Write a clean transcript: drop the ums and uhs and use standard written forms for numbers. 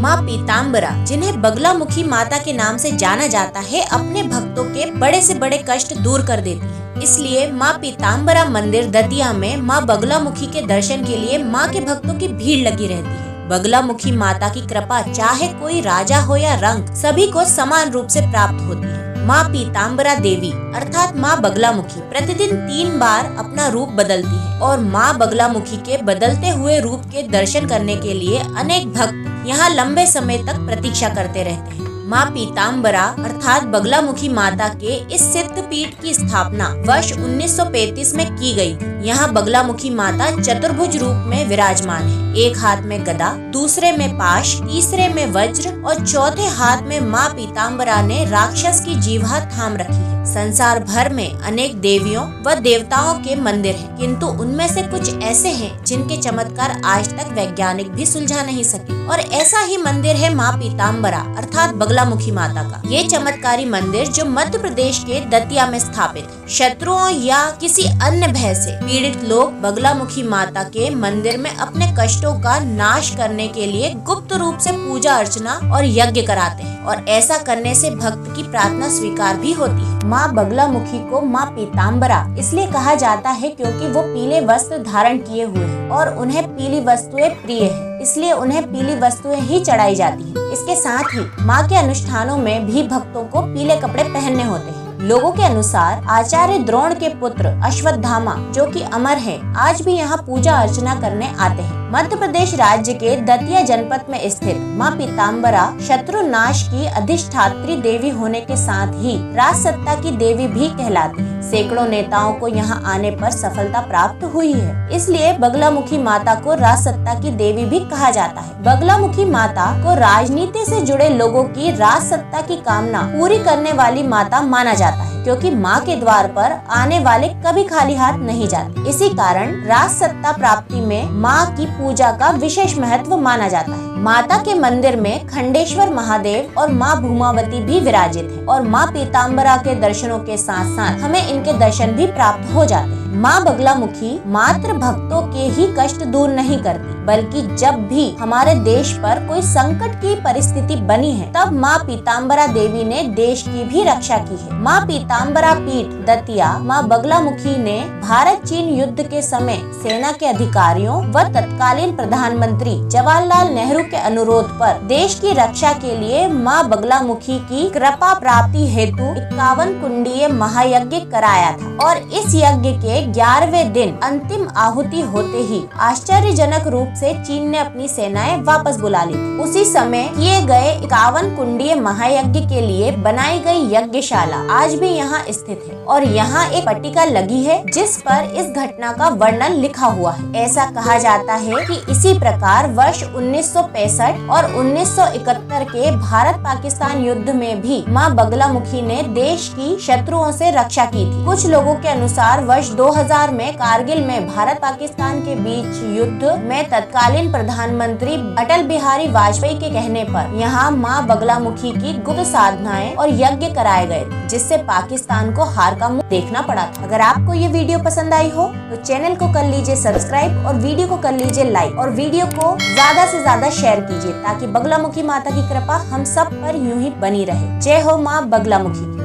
माँ पीताम्बरा, जिन्हें बगलामुखी माता के नाम से जाना जाता है, अपने भक्तों के बड़े से बड़े कष्ट दूर कर देती है। इसलिए माँ पीताम्बरा मंदिर दतिया में माँ बगलामुखी के दर्शन के लिए माँ के भक्तों की भीड़ लगी रहती है। बगलामुखी माता की कृपा चाहे कोई राजा हो या रंक, सभी को समान रूप से प्राप्त होती है। माँ पीताम्बरा देवी अर्थात माँ बगलामुखी प्रतिदिन 3 बार अपना रूप बदलती है और माँ बगलामुखी के बदलते हुए रूप के दर्शन करने के लिए अनेक भक्त यहाँ लंबे समय तक प्रतीक्षा करते रहते हैं। माँ पीताम्बरा अर्थात बगलामुखी माता के इस सिद्ध पीठ की स्थापना वर्ष 1935 में की गई थी। यहाँ बगलामुखी माता चतुर्भुज रूप में विराजमान है। एक हाथ में गदा, दूसरे में पाश, तीसरे में वज्र और चौथे हाथ में माँ पीताम्बरा ने राक्षस की जीवा थाम रखी है। संसार भर में अनेक देवियों व देवताओं के मंदिर हैं, किंतु उनमें से कुछ ऐसे हैं जिनके चमत्कार आज तक वैज्ञानिक भी सुलझा नहीं सके, और ऐसा ही मंदिर है माँ पीताम्बरा अर्थात बगलामुखी माता का। ये चमत्कारी मंदिर जो मध्य प्रदेश के दतिया में स्थापित है। शत्रुओं या किसी अन्य भय से पीड़ित लोग बगलामुखी माता के मंदिर में अपने कष्टों का नाश करने के लिए गुप्त रूप से पूजा अर्चना और यज्ञ कराते हैं, और ऐसा करने से भक्त की प्रार्थना स्वीकार भी होती है। माँ बगलामुखी को माँ पीताम्बरा इसलिए कहा जाता है क्योंकि वो पीले वस्त्र धारण किए हुए हैं और उन्हें पीली वस्तुएं प्रिय है, इसलिए उन्हें पीली वस्तुएं ही चढ़ाई जाती हैं। इसके साथ ही माँ के अनुष्ठानों में भी भक्तों को पीले कपड़े पहनने होते हैं। लोगों के अनुसार आचार्य द्रोण के पुत्र अश्वत्थामा, जो कि अमर हैं, आज भी यहाँ पूजा अर्चना करने आते हैं। मध्य प्रदेश राज्य के दतिया जनपद में स्थित माँ पीताम्बरा शत्रु नाश की अधिष्ठात्री देवी होने के साथ ही राजसत्ता की देवी भी कहलाती है। सैकड़ों नेताओं को यहाँ आने पर सफलता प्राप्त हुई है, इसलिए बगलामुखी माता को राजसत्ता की देवी भी कहा जाता है। बगलामुखी माता को राजनीति से जुड़े लोगों की राजसत्ता की कामना पूरी करने वाली माता माना जाता है, क्योंकि माँ के द्वार पर आने वाले कभी खाली हाथ नहीं जाते। इसी कारण राजसत्ता प्राप्ति में माँ की पूजा का विशेष महत्व माना जाता है। माता के मंदिर में खंडेश्वर महादेव और माँ भूमावती भी विराजित है, और माँ पीताम्बरा के दर्शनों के साथ साथ हमें इनके दर्शन भी प्राप्त हो जाते हैं। माँ बगलामुखी मात्र भक्तों के ही कष्ट दूर नहीं करती, बल्कि जब भी हमारे देश पर कोई संकट की परिस्थिति बनी है, तब माँ पीताम्बरा देवी ने देश की भी रक्षा की है। माँ पीताम्बरा पीठ दतिया माँ बगलामुखी ने भारत चीन युद्ध के समय सेना के अधिकारियों व तत्कालीन प्रधानमंत्री जवाहरलाल नेहरू के अनुरोध पर देश की रक्षा के लिए माँ बगलामुखी की कृपा प्राप्ति हेतु 51 कुंडीय महायज्ञ कराया था, और इस यज्ञ के 11वें दिन अंतिम आहुति होते ही आश्चर्यजनक रूप से चीन ने अपनी सेनाएं वापस बुला ली। उसी समय किए गए 51 कुंडीय महायज्ञ के लिए बनाई गई यज्ञशाला आज भी यहाँ स्थित है, और यहाँ एक पट्टिका लगी है जिस पर इस घटना का वर्णन लिखा हुआ है। ऐसा कहा जाता है कि इसी प्रकार वर्ष 1965 और 1971 के भारत पाकिस्तान युद्ध में भी माँ बगलामुखी ने देश की शत्रुओं से रक्षा की थी। कुछ लोगों के अनुसार वर्ष 2000 में कारगिल में भारत पाकिस्तान के बीच युद्ध में तत्कालीन प्रधानमंत्री अटल बिहारी वाजपेयी के कहने पर यहाँ माँ बगलामुखी की गुप्त साधनाएं और यज्ञ कराए गए, जिससे पाकिस्तान को हार का मुंह देखना पड़ा था। अगर आपको ये वीडियो पसंद आई हो तो चैनल को कर लीजिए सब्सक्राइब और वीडियो को कर लीजिए लाइक, और वीडियो को ज्यादा से ज्यादा शेयर कीजिए ताकि बगलामुखी माता की कृपा हम सब पर यूं ही बनी रहे। जय हो माँ बगलामुखी।